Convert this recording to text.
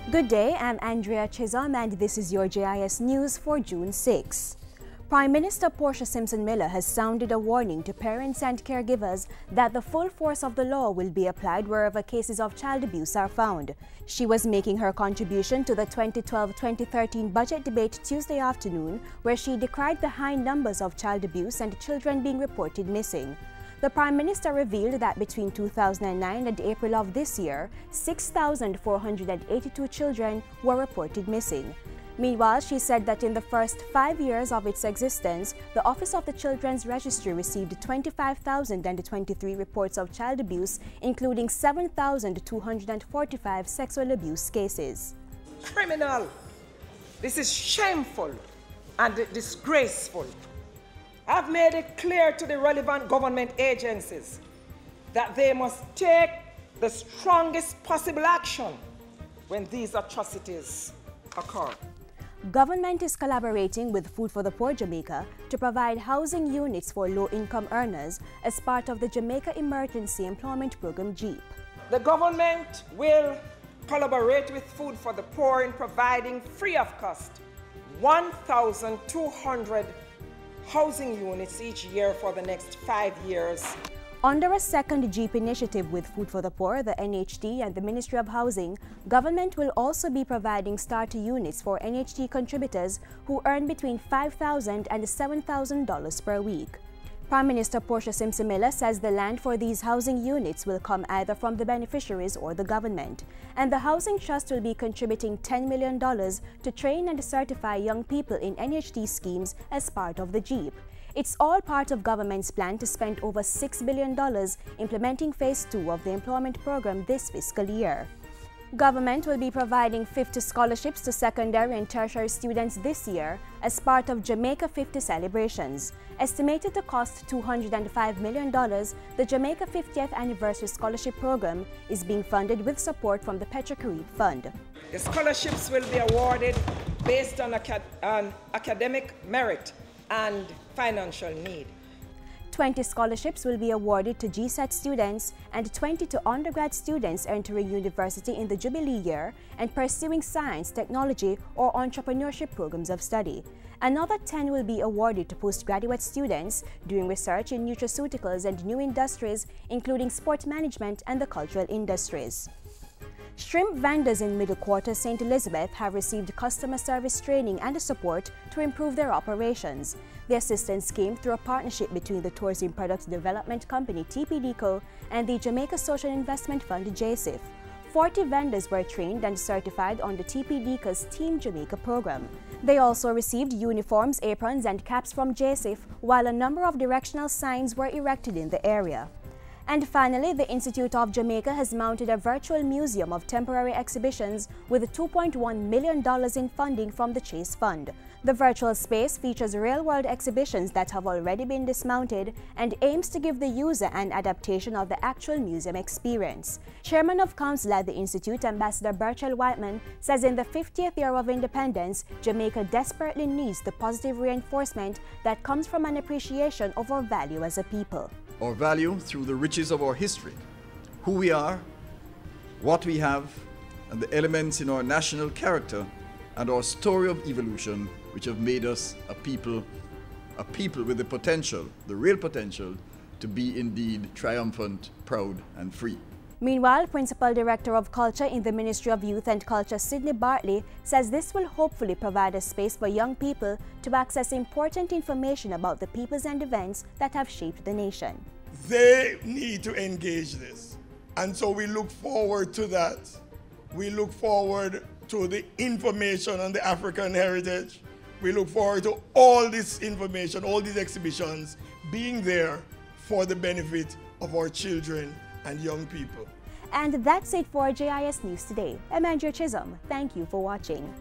Good day, I'm Andrea Chisholm and this is your JIS News for June 6. Prime Minister Portia Simpson Miller has sounded a warning to parents and caregivers that the full force of the law will be applied wherever cases of child abuse are found. She was making her contribution to the 2012-2013 budget debate Tuesday afternoon, where she decried the high numbers of child abuse and children being reported missing. The Prime Minister revealed that between 2009 and April of this year, 6,482 children were reported missing. Meanwhile, she said that in the first 5 years of its existence, the Office of the Children's Registry received 25,023 reports of child abuse, including 7,245 sexual abuse cases. Criminal! This is shameful and disgraceful. I've made it clear to the relevant government agencies that they must take the strongest possible action when these atrocities occur. Government is collaborating with Food for the Poor Jamaica to provide housing units for low-income earners as part of the Jamaica Emergency Employment Program, JIP. The government will collaborate with Food for the Poor in providing free of cost 1,200 housing units each year for the next 5 years. Under a second JIP initiative with Food for the Poor, the NHT and the Ministry of Housing, government will also be providing starter units for NHT contributors who earn between $5,000 and $7,000 per week. Prime Minister Portia Simpson Miller says the land for these housing units will come either from the beneficiaries or the government, and the Housing Trust will be contributing $10 million to train and certify young people in NHT schemes as part of the JIP. It's all part of government's plan to spend over $6 billion implementing Phase 2 of the employment program this fiscal year. Government will be providing 50 scholarships to secondary and tertiary students this year as part of Jamaica 50 celebrations. Estimated to cost $205 million, the Jamaica 50th Anniversary Scholarship Program is being funded with support from the Petrocarib Fund. The scholarships will be awarded based on academic merit and financial need. 20 scholarships will be awarded to GSET students and 20 to undergrad students entering university in the Jubilee year and pursuing science, technology, or entrepreneurship programs of study. Another 10 will be awarded to postgraduate students doing research in nutraceuticals and new industries, including sport management and the cultural industries. Shrimp vendors in Middle Quarter St. Elizabeth have received customer service training and support to improve their operations. The assistance came through a partnership between the Tourism Products Development Company TPDCO and the Jamaica Social Investment Fund JSIF. 40 vendors were trained and certified on the TPDCO's Team Jamaica program. They also received uniforms, aprons and caps from JSIF, while a number of directional signs were erected in the area. And finally, the Institute of Jamaica has mounted a virtual museum of temporary exhibitions with $2.1 million in funding from the Chase Fund. The virtual space features real-world exhibitions that have already been dismounted and aims to give the user an adaptation of the actual museum experience. Chairman of Council at the Institute, Ambassador Burchell Whiteman, says in the 50th year of independence, Jamaica desperately needs the positive reinforcement that comes from an appreciation of our value as a people. Our value through the riches of our history, who we are, what we have, and the elements in our national character and our story of evolution which have made us a people with the potential, the real potential, to be indeed triumphant, proud and free. Meanwhile, Principal Director of Culture in the Ministry of Youth and Culture, Sydney Bartley, says this will hopefully provide a space for young people to access important information about the peoples and events that have shaped the nation. They need to engage this, and so we look forward to that. We look forward to the information on the African heritage. We look forward to all this information, all these exhibitions being there for the benefit of our children and young people. And that's it for JIS News today. I'm Andrea Chisholm. Thank you for watching.